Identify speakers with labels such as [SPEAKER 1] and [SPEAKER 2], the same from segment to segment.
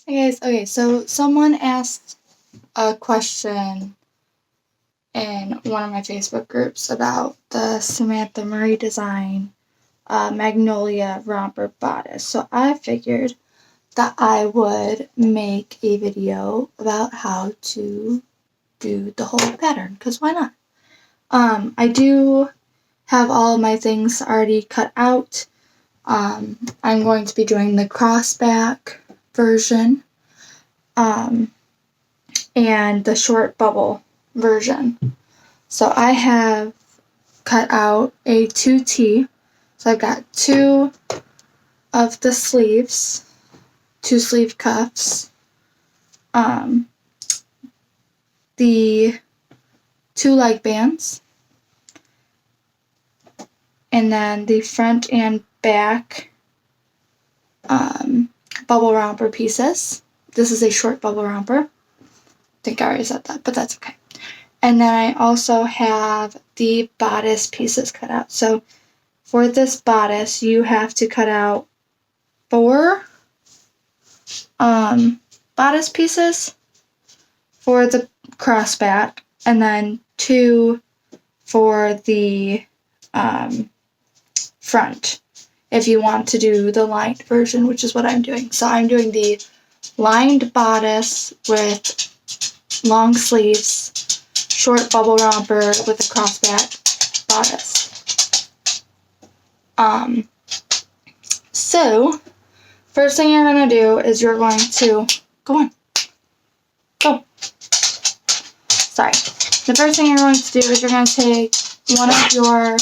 [SPEAKER 1] Hey guys, okay, so someone asked a question in one of my Facebook groups about the Samantha Murray design Magnolia Romper bodice. So I figured that I would make a video about how to do the whole pattern, because why not? I do have all of my things already cut out. I'm going to be doing the crossback version. And the short bubble version. So I have cut out a 2T. So I've got two of the sleeves, two sleeve cuffs, the two leg bands, and then the front and back bubble romper pieces. This is a short bubble romper. I think I already said that, but that's okay. And then I also have the bodice pieces cut out. So for this bodice, you have to cut out 4 bodice pieces for the crossback, and then 2 for the front, if you want to do the lined version, which is what I'm doing. So I'm doing the lined bodice with long sleeves, short bubble romper with a crossback bodice. So first thing you're going to do is you're going to go. Sorry. The first thing you're going to do is you're going to take one of your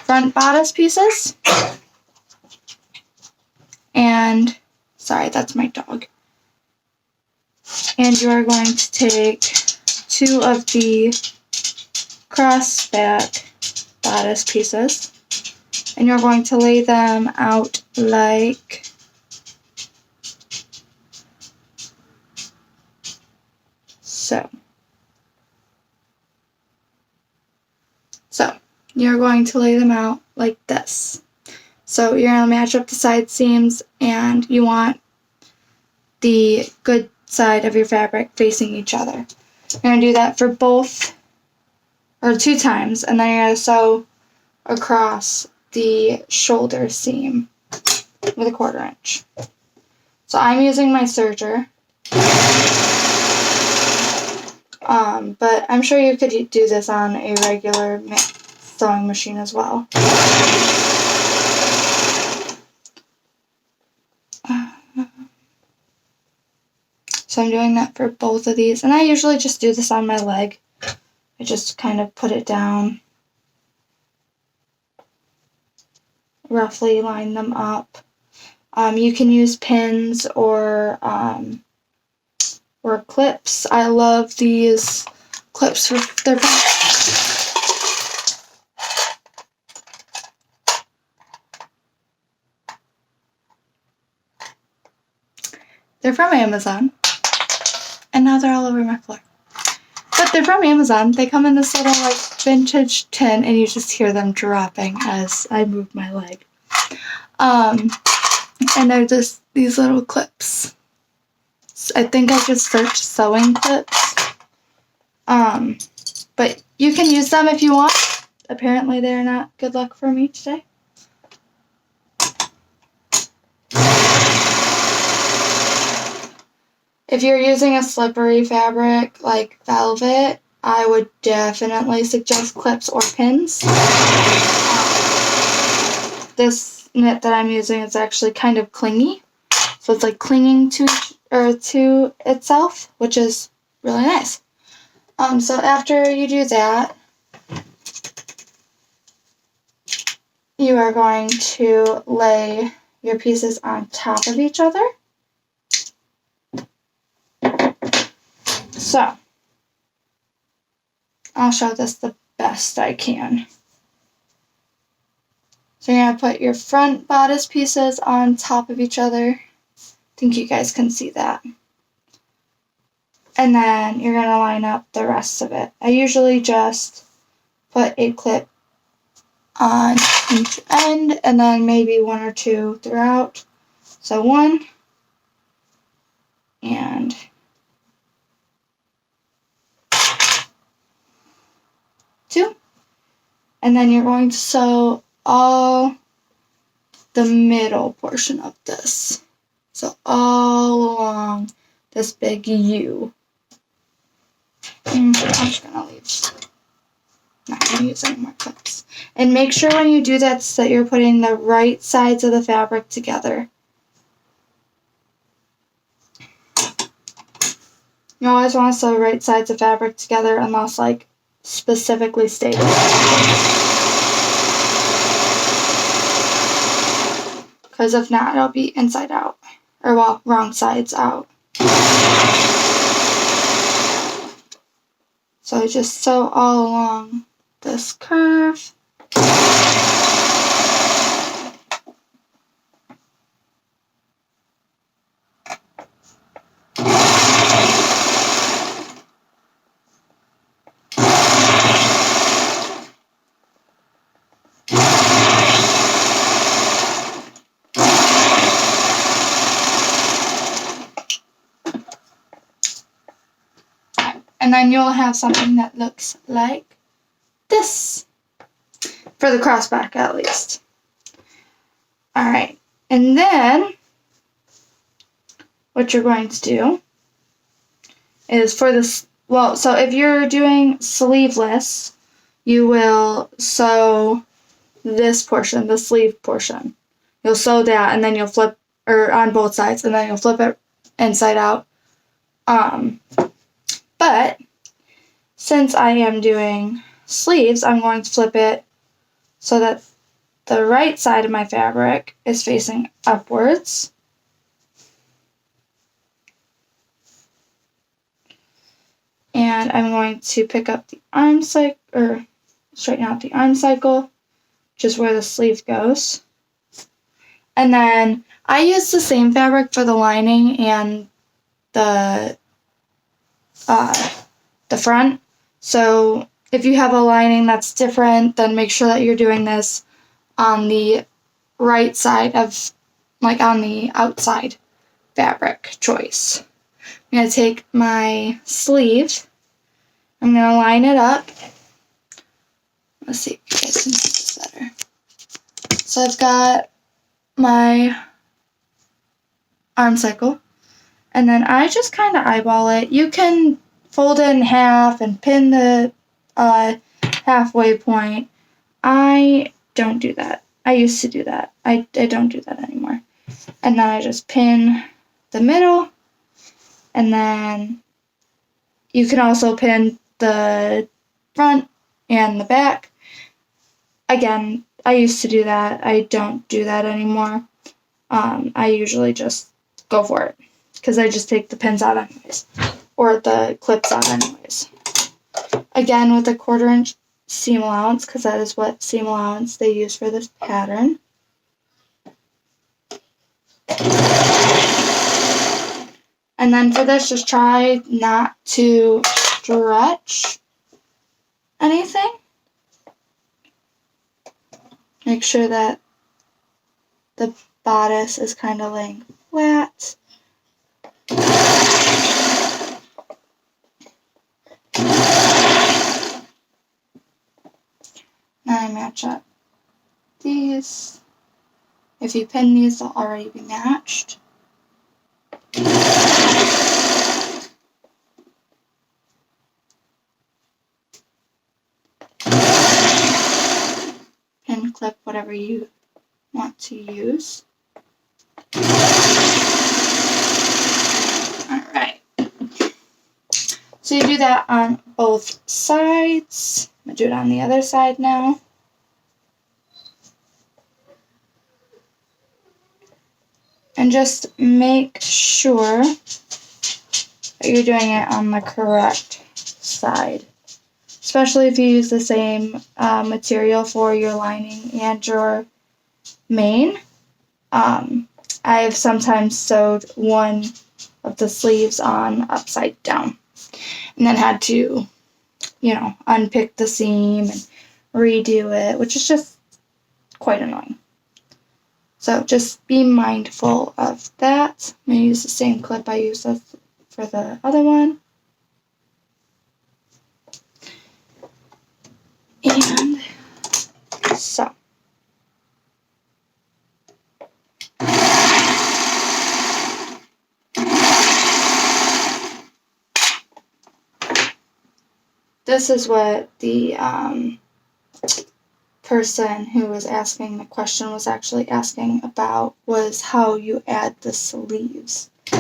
[SPEAKER 1] front bodice pieces, and sorry, that's my dog. And you are going to take 2 of the crossback bodice pieces, and you're going to lay them out like so. So you're going to lay them out like this. So you're going to match up the side seams, and you want the good side of your fabric facing each other. You're going to do that for both, or 2 times, and then you're going to sew across the shoulder seam with a 1/4 inch. So I'm using my serger, but I'm sure you could do this on a regular sewing machine as well. So I'm doing that for both of these, and I usually just do this on my leg. I just kind of put it down, roughly line them up. You can use pins or clips. I love these clips. They're from Amazon, and now they're all over my floor. But they're from Amazon. They come in this little like vintage tin, and you just hear them dropping as I move my leg. And they're just these little clips. I think I just searched sewing clips. But you can use them if you want. Apparently they're not good luck for me today. If you're using a slippery fabric like velvet, I would definitely suggest clips or pins. This knit that I'm using is actually kind of clingy, so it's like clinging to itself, which is really nice. So after you do that, you are going to lay your pieces on top of each other. So I'll show this the best I can. So you're going to put your front bodice pieces on top of each other. I think you guys can see that. And then you're going to line up the rest of it. I usually just put a clip on each end, and then maybe 1 or 2 throughout. So 1, and two. And then you're going to sew all the middle portion of this. So all along this big U. I'm just going to leave. Not going to use any more clips. And make sure when you do that that you're putting the right sides of the fabric together. You always want to sew right sides of fabric together unless like specifically stated. Because if not, it'll be inside out. Or well, wrong sides out. So just sew all along this curve. And then you'll have something that looks like this. For the crossback, at least. Alright. And then, what you're going to do is for this, well, so if you're doing sleeveless, you will sew this portion, the sleeve portion. You'll sew that, and then you'll flip, or on both sides, and then you'll flip it inside out. But since I am doing sleeves, I'm going to flip it so that the right side of my fabric is facing upwards. And I'm going to pick up the arm cycle, or straighten out the arm cycle, which is where the sleeve goes. And then I use the same fabric for the lining and the front. So if you have a lining that's different, then make sure that you're doing this on the right side of, like on the outside fabric choice. I'm going to take my sleeve, I'm going to line it up. Let's see if you guys can see this better. So I've got my arm cycle, and then I just kind of eyeball it. You can fold it in half and pin the halfway point. I don't do that. I used to do that. I don't do that anymore. And then I just pin the middle, and then you can also pin the front and the back. Again, I used to do that. I don't do that anymore. I usually just go for it because I just take the pins out anyways, or the clips out anyways. Again, with a 1/4 inch seam allowance, because that is what seam allowance they use for this pattern. And then for this, just try not to stretch anything. Make sure that the bodice is kind of laying flat. Now I match up these. If you pin these, they'll already be matched. Pin clip whatever you want to use. Alright. So you do that on both sides. I'm going to do it on the other side now. And just make sure that you're doing it on the correct side. Especially if you use the same material for your lining and your mane. I've sometimes sewed one of the sleeves on upside down and then had to, unpick the seam and redo it, which is just quite annoying. So just be mindful of that. I'm going to use the same clip I used for the other one. And so. This is what the person who was asking the question was actually asking about, was how you add the sleeves. So,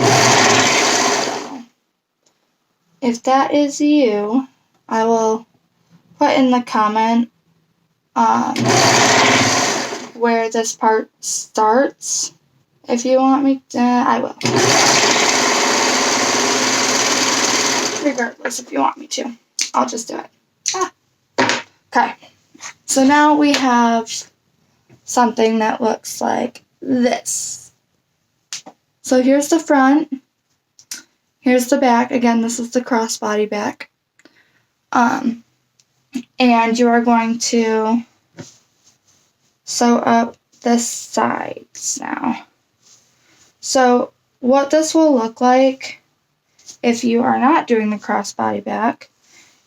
[SPEAKER 1] if that is you, I will put in the comment where this part starts. If you want me to, I will. Regardless, if you want me to, I'll just do it. Okay. So now we have something that looks like this. So here's the front. Here's the back. Again, this is the crossbody back. And you are going to sew up the sides now. So what this will look like if you are not doing the crossbody back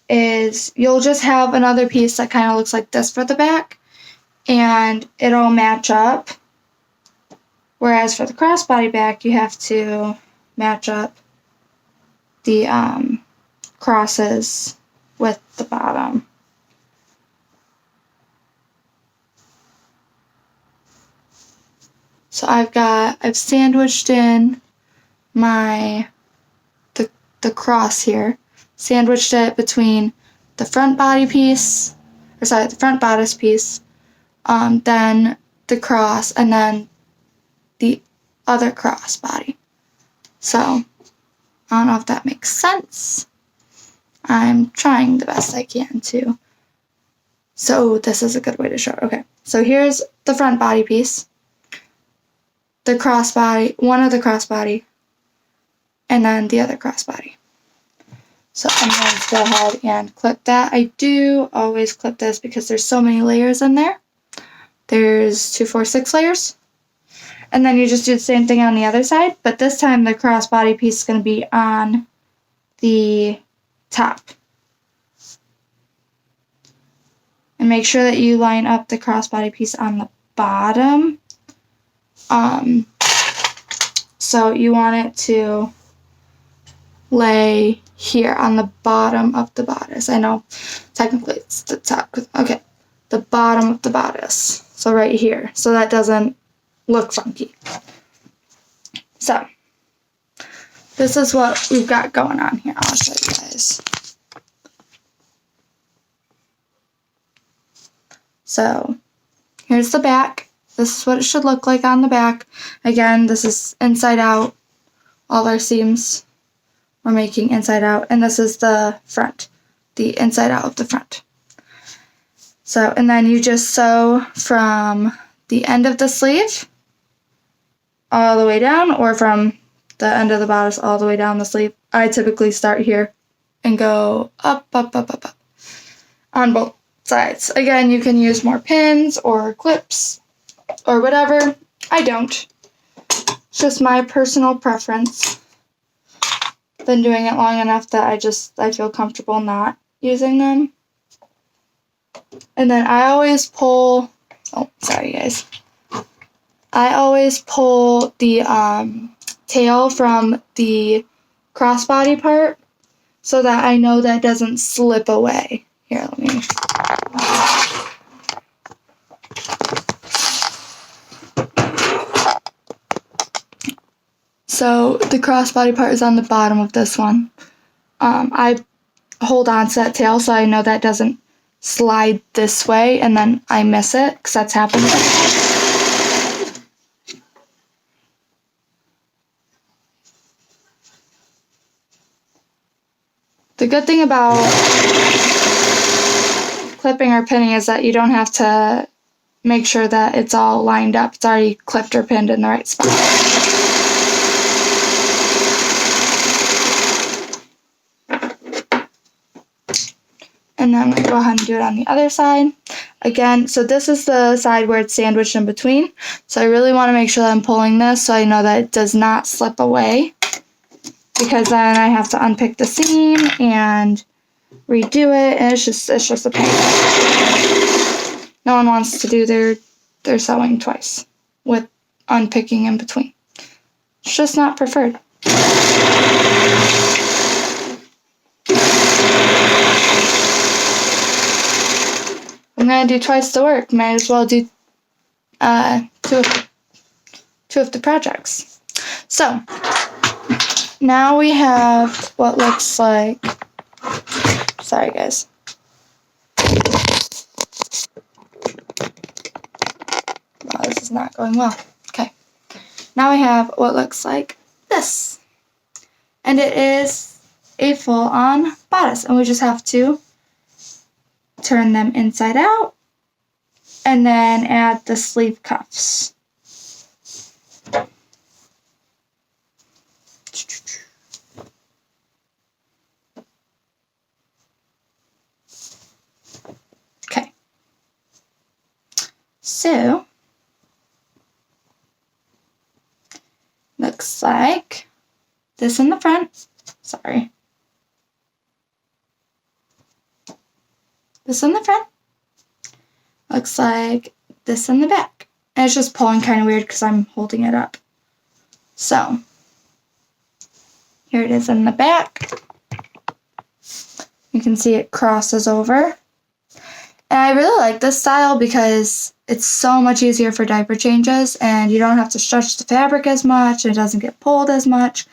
[SPEAKER 1] is you'll just have another piece that kind of looks like this for the back, and it'll match up. Whereas for the crossbody back, you have to match up the crosses with the bottom. So I've sandwiched in the cross here, sandwiched it between the front body piece, the front bodice piece, then the cross, and then the other cross body. So I don't know if that makes sense. I'm trying the best I can to. So this is a good way to show it. Okay, so here's the front body piece, the crossbody, one of the crossbody, and then the other crossbody. So I'm going to go ahead and clip that. I do always clip this because there's so many layers in there. There's 2, 4, 6 layers. And then you just do the same thing on the other side, but this time the crossbody piece is going to be on the top. And make sure that you line up the crossbody piece on the bottom. So you want it to lay here on the bottom of the bodice. I know technically it's the top. Okay, the bottom of the bodice. So right here. So that doesn't look funky. So this is what we've got going on here. I'll show you guys. So here's the back. This is what it should look like on the back. Again, this is inside out. All our seams we're making inside out. And this is the front, the inside out of the front. So, and then you just sew from the end of the sleeve all the way down, or from the end of the bodice all the way down the sleeve. I typically start here and go up, up, up, up, up on both sides. Again, you can use more pins or clips or whatever. I don't. It's just my personal preference. Been doing it long enough that I feel comfortable not using them. And then I always pull, oh, sorry guys. I always pull the tail from the crossbody part so that I know that doesn't slip away. Here, let me. So the crossbody part is on the bottom of this one. I hold on to that tail so I know that doesn't slide this way and then I miss it, because that's happened. The good thing about clipping or pinning is that you don't have to make sure that it's all lined up. It's already clipped or pinned in the right spot. And then I'm going to go ahead and do it on the other side. Again, so this is the side where it's sandwiched in between. So I really want to make sure that I'm pulling this so I know that it does not slip away, because then I have to unpick the seam and redo it, and it's just a pain. No one wants to do their sewing twice with unpicking in between. It's just not preferred. I'm gonna do twice the work. Might as well do two of the projects. So now we have what looks like. Sorry, guys. Wow, this is not going well. Okay. Now we have what looks like this. And it is a full-on bodice. And we just have to turn them inside out and then add the sleeve cuffs. Okay. So, looks like this in the front. Sorry. This in the front. Looks like this in the back. And it's just pulling kind of weird because I'm holding it up. So, here it is in the back. You can see it crosses over. And I really like this style because it's so much easier for diaper changes and you don't have to stretch the fabric as much, it doesn't get pulled as much,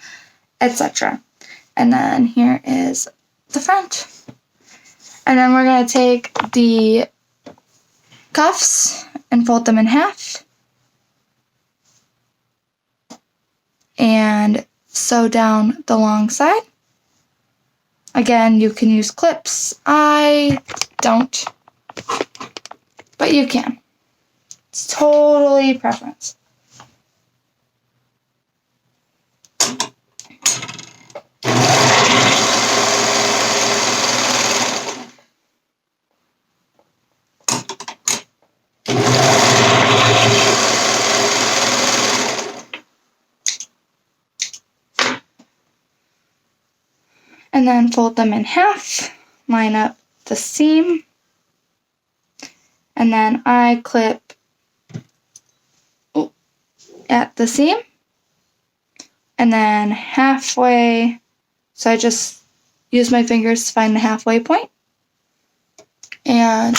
[SPEAKER 1] etc. And then here is the front. And then we're going to take the cuffs and fold them in half and sew down the long side. Again, you can use clips. I don't, but you can. It's totally preference. And then fold them in half, line up the seam, and then I clip at the seam, and then halfway, so I just use my fingers to find the halfway point, and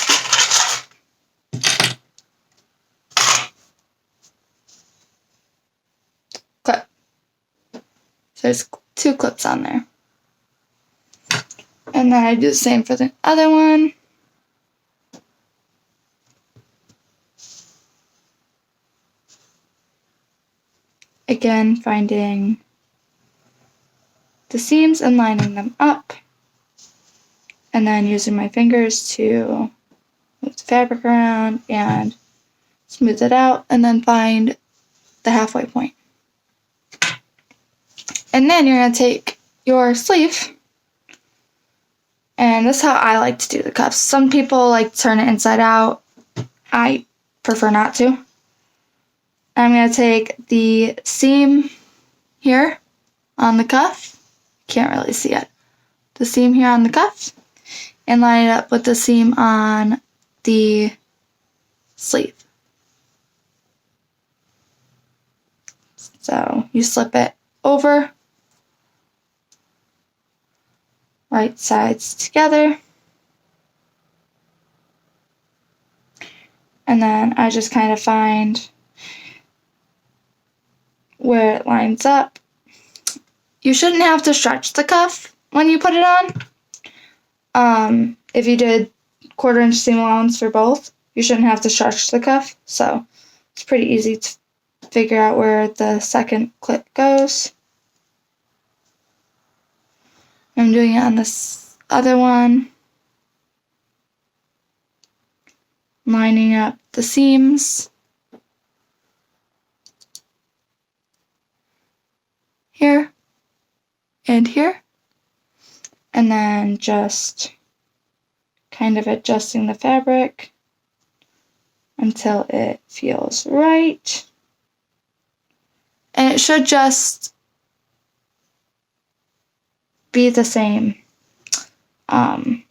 [SPEAKER 1] clip. So there's 2 clips on there. And then I do the same for the other one. Again, finding the seams and lining them up. And then using my fingers to move the fabric around and smooth it out. And then find the halfway point. And then you're going to take your sleeve. And this is how I like to do the cuffs. Some people like to turn it inside out. I prefer not to. I'm going to take the seam here on the cuff. Can't really see it. The seam here on the cuff. And line it up with the seam on the sleeve. So you slip it over. Right sides together. And then I just kind of find where it lines up. You shouldn't have to stretch the cuff when you put it on. If you did 1/4 inch seam allowance for both, you shouldn't have to stretch the cuff. So it's pretty easy to figure out where the second clip goes. I'm doing it on this other one. Lining up the seams. Here and here. And then just kind of adjusting the fabric until it feels right. And it should just be the same amount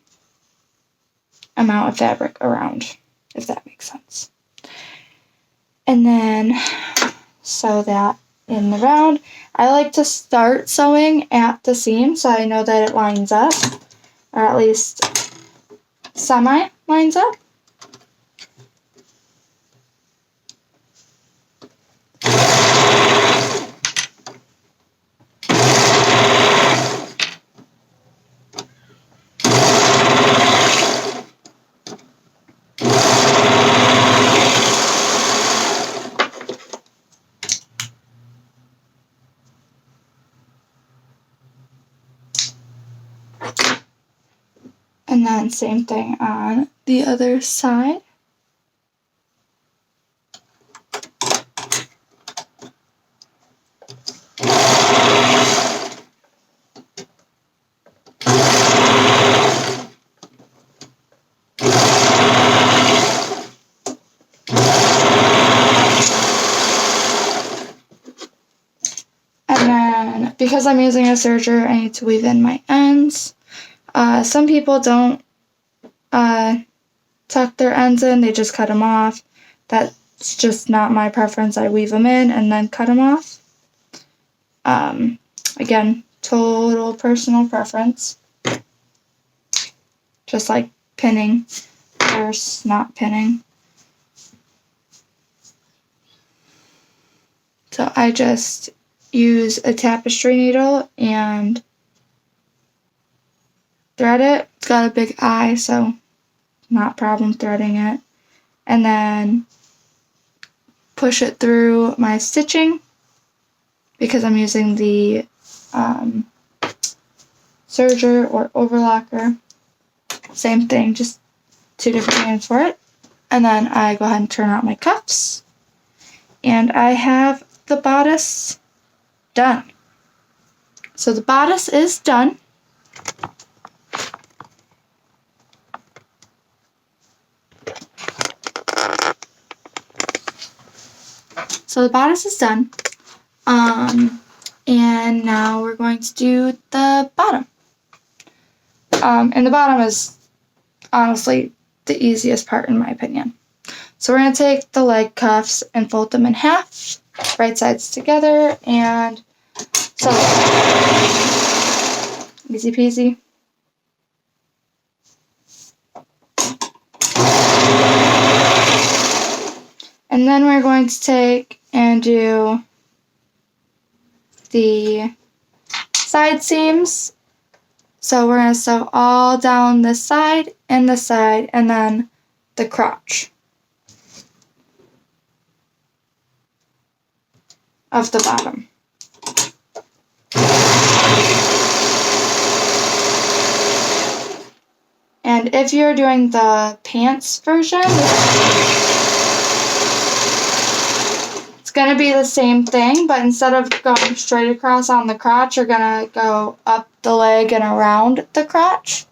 [SPEAKER 1] of fabric around, if that makes sense. And then sew that in the round. I like to start sewing at the seam so I know that it lines up, or at least semi lines up. And then same thing on the other side. And then, because I'm using a serger, I need to weave in my ends. Some people don't tuck their ends in, they just cut them off. That's just not my preference. I weave them in and then cut them off. Again, total personal preference. Just like pinning versus not pinning. So I just use a tapestry needle and thread it. It's got a big eye, so not a problem threading it. And then push it through my stitching because I'm using the serger or overlocker. Same thing, just two different names for it. And then I go ahead and turn out my cuffs. And I have the bodice done. So the bodice is done. So the bodice is done. And now we're going to do the bottom. And the bottom is honestly the easiest part in my opinion. So we're going to take the leg cuffs and fold them in half, right sides together, and sew it. Easy peasy. And then we're going to take and do the side seams. So we're going to sew all down this side, and then the crotch of the bottom. And if you're doing the pants version, it's going to be the same thing, but instead of going straight across on the crotch, you're going to go up the leg and around the crotch.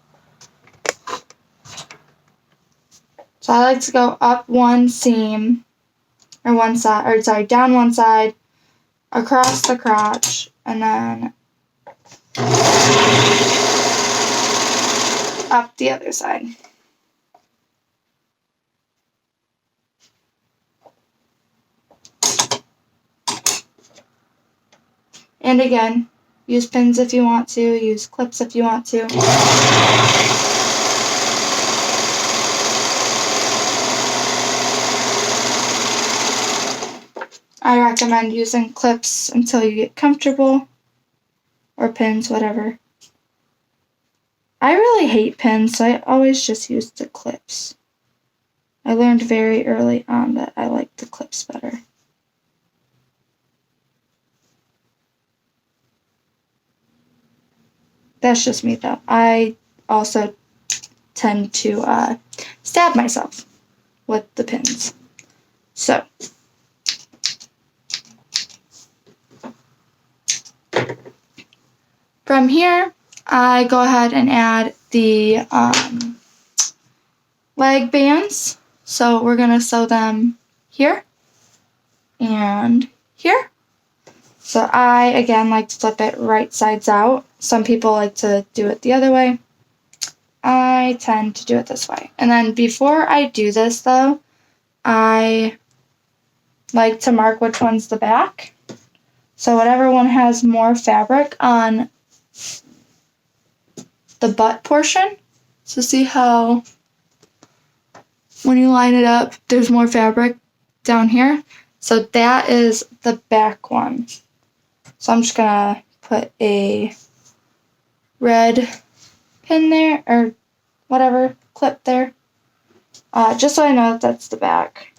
[SPEAKER 1] So I like to go up one seam, or one side, or sorry, down one side, across the crotch, and then up the other side. And again, use pins if you want to, use clips if you want to. I recommend using clips until you get comfortable, or pins, whatever. I really hate pins, so I always just use the clips. I learned very early on that I like the clips better. That's just me though. I also tend to stab myself with the pins. So, from here, I go ahead and add the leg bands. So we're going to sew them here and here. So I, again, like to flip it right sides out. Some people like to do it the other way. I tend to do it this way. And then before I do this, though, I like to mark which one's the back. So whatever one has more fabric on the butt portion. So see how when you line it up, there's more fabric down here? So that is the back one. So I'm just going to put a red pin there, or whatever, clip there, just so I know that that's the back.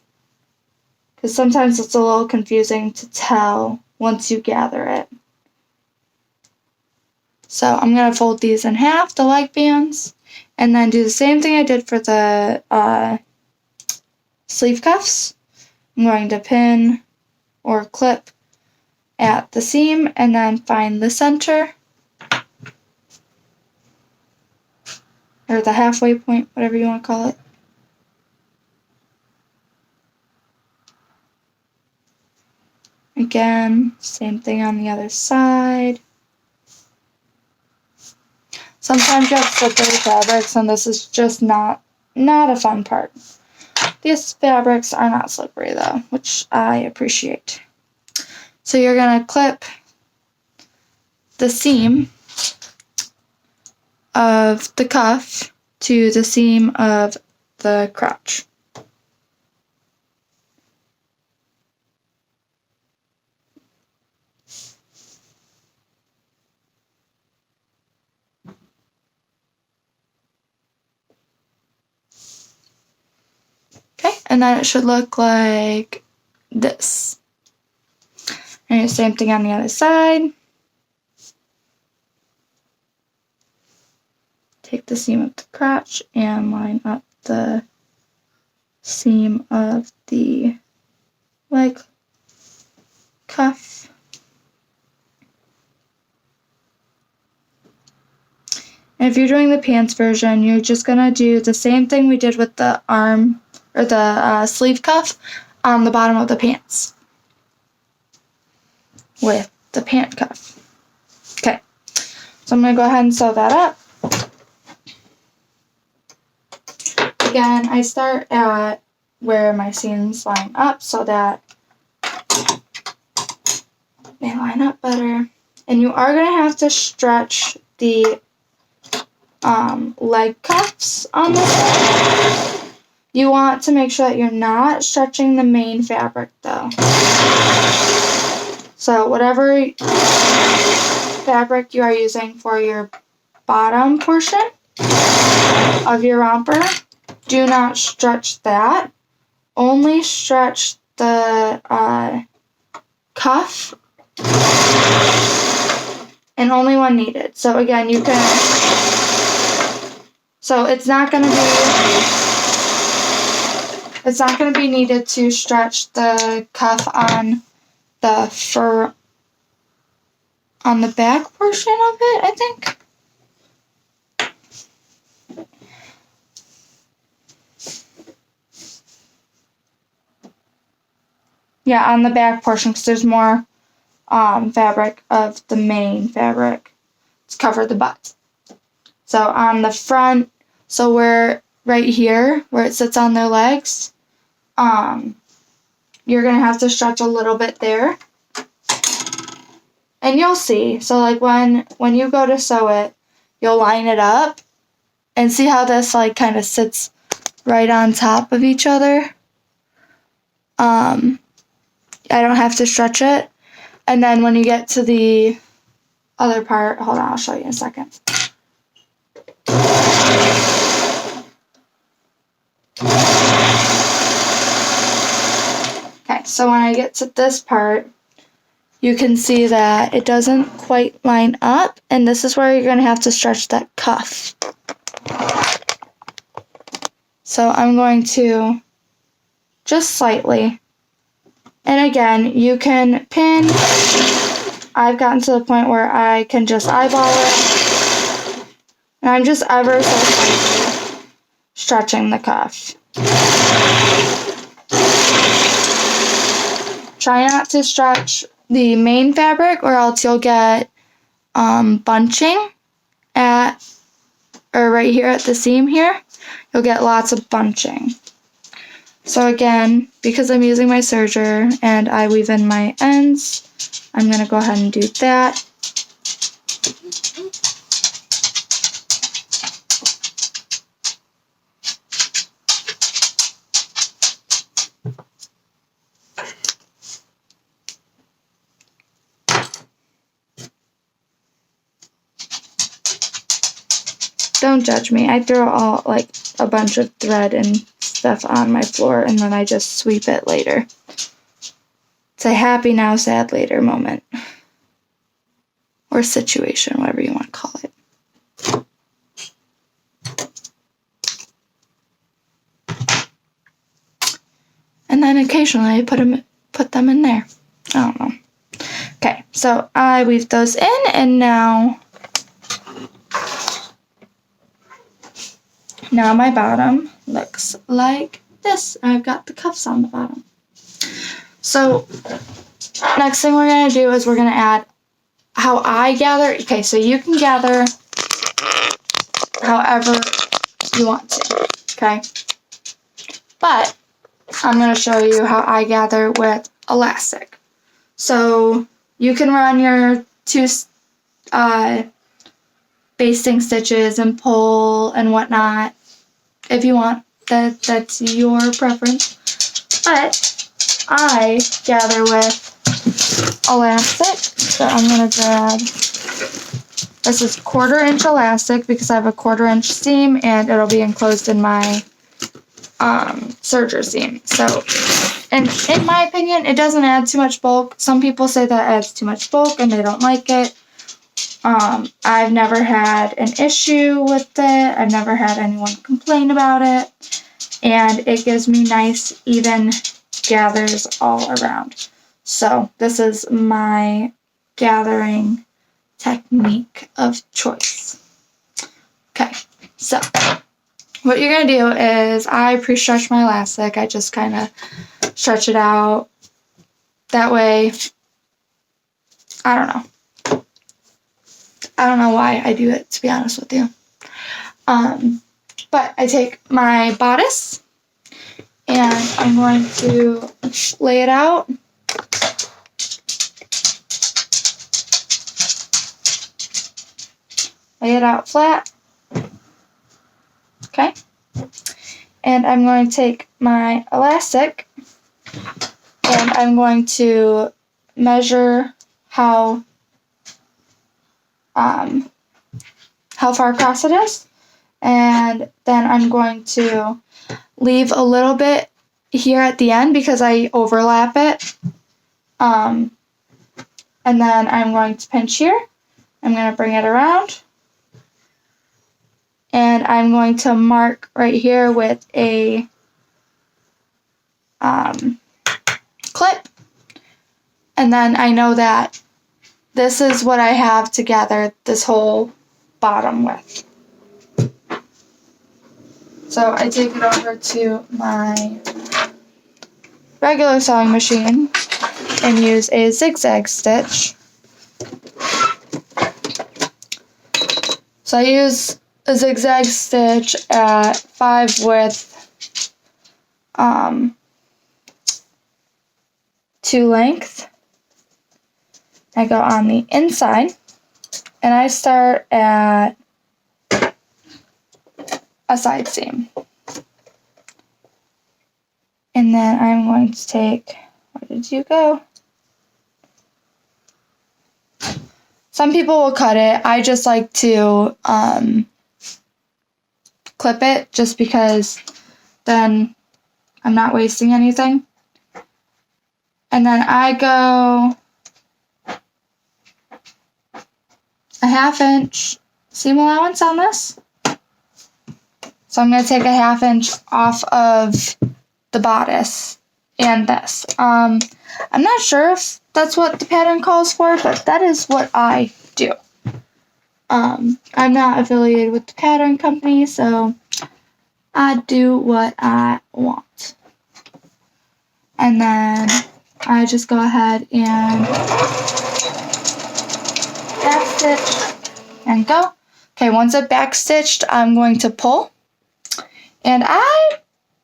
[SPEAKER 1] Because sometimes it's a little confusing to tell once you gather it. So I'm going to fold these in half, the leg bands, and then do the same thing I did for the sleeve cuffs. I'm going to pin or clip at the seam and then find the center, or the halfway point, whatever you want to call it. Again, same thing on the other side. Sometimes you have slippery fabrics, and this is just not a fun part. These fabrics are not slippery though, which I appreciate. So you're going to clip the seam of the cuff to the seam of the crotch. Okay, and then it should look like this. And the same thing on the other side. Take the seam of the crotch and line up the seam of the leg cuff. And if you're doing the pants version, you're just going to do the same thing we did with the arm or the sleeve cuff on the bottom of the pants with the pant cuff. Okay, so I'm going to go ahead and sew that up. Again, I start at where my seams line up so that they line up better. And you are going to have to stretch the leg cuffs on this one. You want to make sure that you're not stretching the main fabric though. So whatever fabric you are using for your bottom portion of your romper, do not stretch that. Only stretch the cuff, and only when needed. So again, you can, so it's not going to be needed to stretch the cuff on the on the back portion of it, I think. Yeah, on the back portion, because there's more fabric of the main fabric to cover the butt. So on the front, so where right here, where it sits on their legs, you're going to have to stretch a little bit there. And you'll see. So like when you go to sew it, you'll line it up and see how this like kind of sits right on top of each other. I don't have to stretch it. And then when you get to the other part, hold on, I'll show you in a second. Okay, so when I get to this part, you can see that it doesn't quite line up, and this is where you're going to have to stretch that cuff. So I'm going to just slightly. And again, you can pin. I've gotten to the point where I can just eyeball it. And I'm just ever so slightly stretching the cuff. Try not to stretch the main fabric or else you'll get bunching right here at the seam here. You'll get lots of bunching. So again, because I'm using my serger and I weave in my ends, I'm going to go ahead and do that. Don't judge me. I throw a bunch of thread and stuff on my floor and then I just sweep it later. It's a happy now, sad later moment. Or situation, whatever you want to call it. And then occasionally I put them in there. I don't know. Okay, so I weave those in and now my bottom looks like this. I've got the cuffs on the bottom. So next thing we're going to do is we're going to add how I gather. Okay, so you can gather however you want to, okay? But I'm going to show you how I gather with elastic. So you can run your 2 basting stitches and pull and whatnot if you want. That's your preference. But I gather with elastic. So I'm going to grab, this is 1/4 inch elastic because I have a 1/4 inch seam and it'll be enclosed in my serger seam. So, and in my opinion, it doesn't add too much bulk. Some people say that adds too much bulk and they don't like it. I've never had an issue with it. I've never had anyone complain about it. And it gives me nice, even gathers all around. So this is my gathering technique of choice. Okay, so what you're going to do is I pre-stretch my elastic. I just kind of stretch it out. That way, I don't know. I don't know why I do it, to be honest with you. But I take my bodice and I'm going to lay it out. Lay it out flat. Okay. And I'm going to take my elastic and I'm going to measure how far across it is, and then I'm going to leave a little bit here at the end because I overlap it, and then I'm going to pinch here. I'm going to bring it around, and I'm going to mark right here with a clip, and then I know that this is what I have to gather this whole bottom with. So I take it over to my regular sewing machine and use a zigzag stitch. So I use a zigzag stitch at 5 width, 2 length. I go on the inside, and I start at a side seam. And then I'm going to take, where did you go? Some people will cut it. I just like to clip it just because then I'm not wasting anything. And then I go a 1/2 inch seam allowance on this. So I'm going to take a 1/2 inch off of the bodice and this. I'm not sure if that's what the pattern calls for, but that is what I do. I'm not affiliated with the pattern company, so I do what I want. And then I just go ahead and backstitch and go. Okay, once I've backstitched, I'm going to pull. And I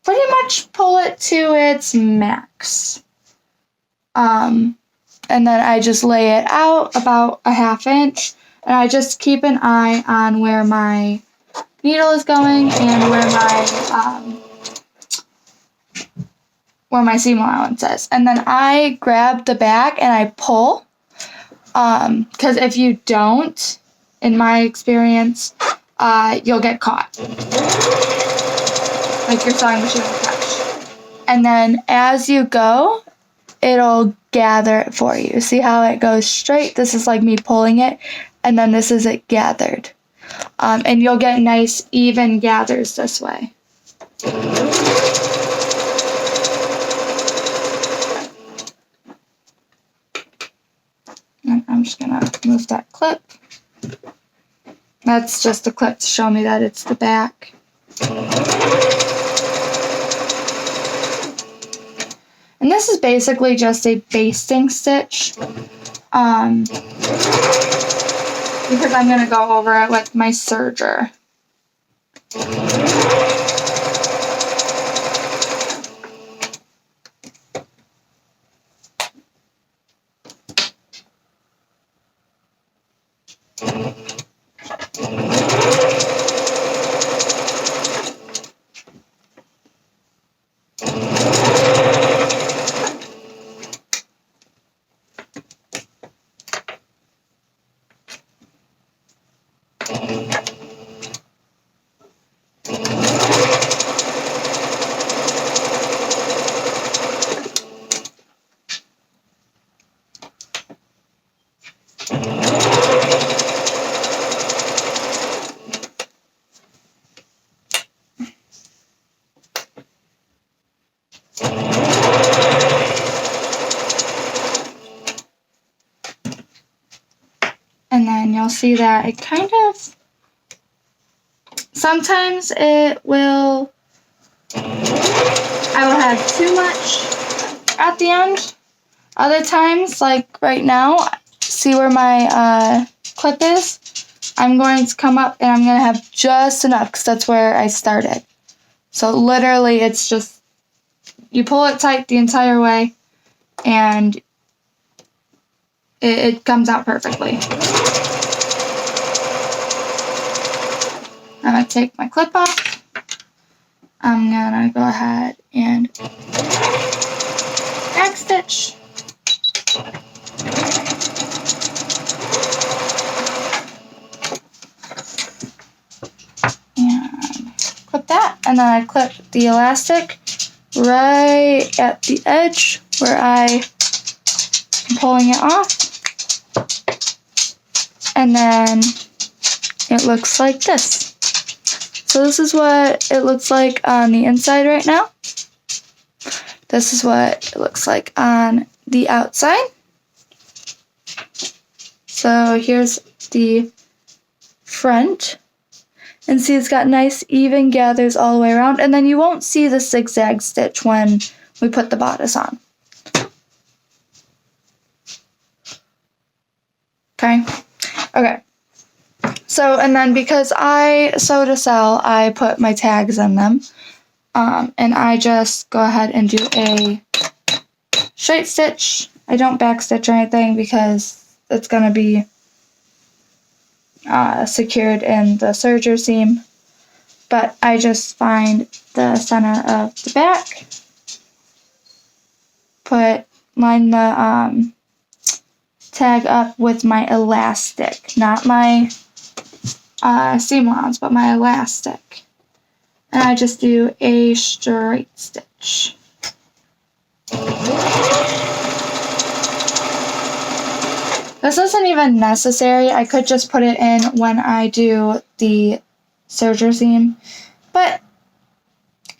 [SPEAKER 1] pretty much pull it to its max. And then I just lay it out about a 1/2 inch. And I just keep an eye on where my needle is going and where my seam allowance is. And then I grab the back and I pull. Because if you don't, in my experience, you'll get caught. Like your sewing machine will catch. And then as you go, it'll gather it for you. See how it goes straight? This is like me pulling it, and then this is it gathered. And you'll get nice, even gathers this way. And I'm just gonna move that clip. That's just a clip to show me that it's the back. And this is basically just a basting stitch. Because I'm going to go over it with my serger. And then you'll see that it kind of, sometimes I will have too much at the end. Other times, like right now, see where my clip is? I'm going to come up and I'm going to have just enough because that's where I started. So literally it's just, you pull it tight the entire way and it comes out perfectly. I'm going to take my clip off. I'm going to go ahead and backstitch. And clip that. And then I clip the elastic right at the edge where I'm pulling it off. And then it looks like this. So this is what it looks like on the inside right now. This is what it looks like on the outside. So here's the front. And see, it's got nice even gathers all the way around. And then you won't see the zigzag stitch when we put the bodice on. Okay. So, and then because I sew to sell, I put my tags in them. And I just go ahead and do a straight stitch. I don't back stitch or anything because it's going to be secured in the serger seam. But I just find the center of the back, line the tag up with my elastic, not my seam allowance, but my elastic. And I just do a straight stitch. This isn't even necessary. I could just put it in when I do the serger seam, but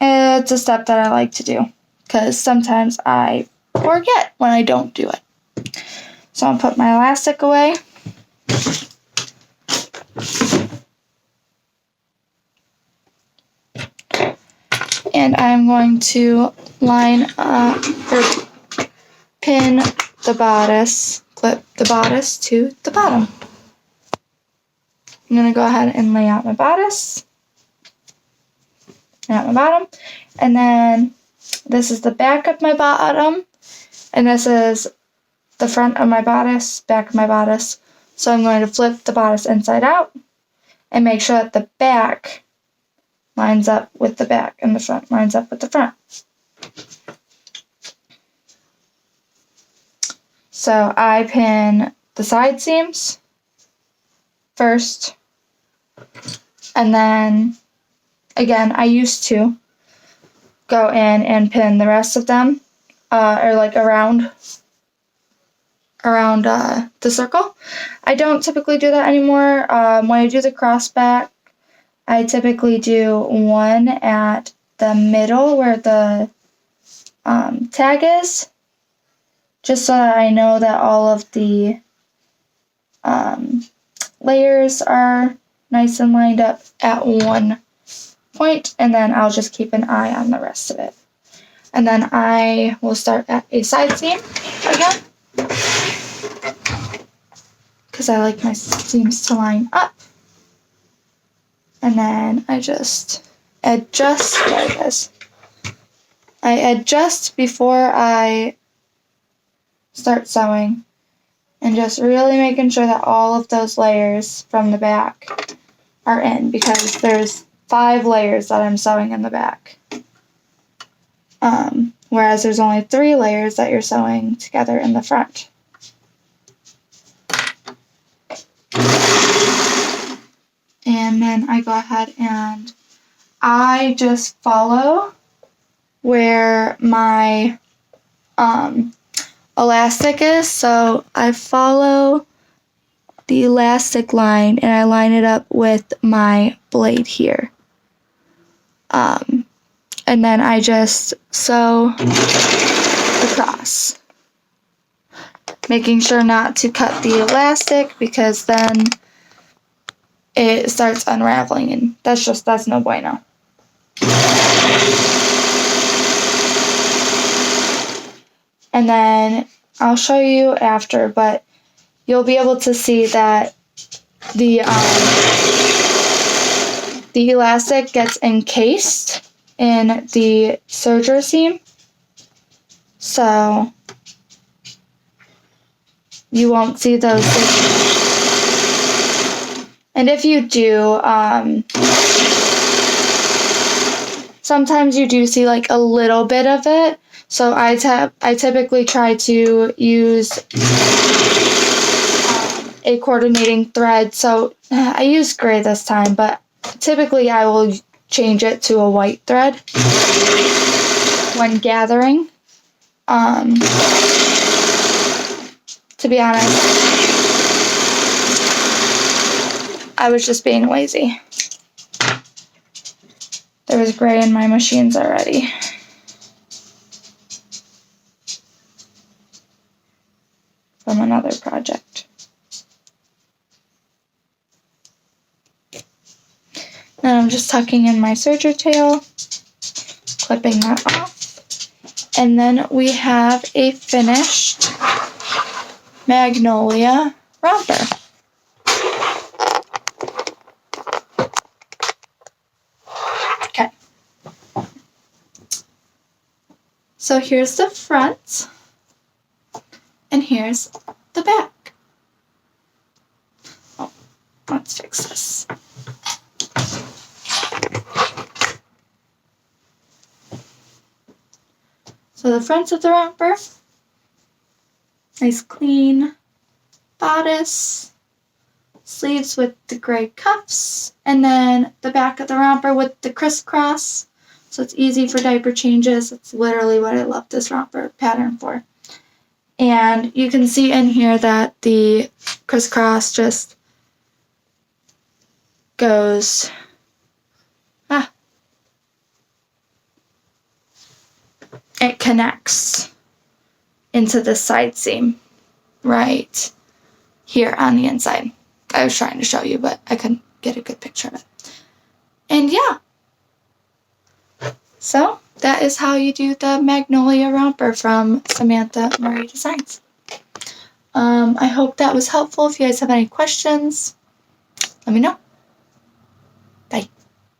[SPEAKER 1] it's a step that I like to do because sometimes I forget when I don't do it. So I'll put my elastic away. And I'm going to line up or pin the bodice, clip the bodice to the bottom. I'm going to go ahead and lay out my bodice, lay out my bottom, and then this is the back of my bottom, and this is the front of my bodice, back of my bodice. So I'm going to flip the bodice inside out and make sure that the back lines up with the back and the front lines up with the front. So I pin the side seams first, and then again I used to go in and pin the rest of them or like around the circle. I don't typically do that anymore. When I do the cross back, I typically do one at the middle where the tag is, just so that I know that all of the layers are nice and lined up at one point, and then I'll just keep an eye on the rest of it. And then I will start at a side seam again, because I like my seams to line up. And then I just adjust, there it is. I adjust before I start sewing, and just really making sure that all of those layers from the back are in, because there's 5 layers that I'm sewing in the back. Whereas there's only 3 layers that you're sewing together in the front. And then I go ahead and I just follow where my elastic is. So I follow the elastic line and I line it up with my blade here. And then I just sew across, making sure not to cut the elastic, because then it starts unraveling, and that's no bueno. And then I'll show you after, but you'll be able to see that the elastic gets encased in the serger seam, so you won't see those. And if you do, sometimes you do see like a little bit of it. So I typically try to use a coordinating thread. So I use gray this time, but typically I will change it to a white thread when gathering. To be honest, I was just being lazy. There was gray in my machines already. From another project. Now I'm just tucking in my serger tail, clipping that off, and then we have a finished Magnolia romper. Okay. So here's the front, and here's the back. Oh, let's fix this. So the front of the romper, nice clean bodice, sleeves with the gray cuffs, and then the back of the romper with the crisscross, so it's easy for diaper changes. It's literally what I love this romper pattern for. And you can see in here that the crisscross just goes, it connects into the side seam right here on the inside. I was trying to show you, but I couldn't get a good picture of it. And yeah, So that is how you do the Magnolia romper from Samantha Marie Designs. I hope that was helpful. If you guys have any questions, let me know.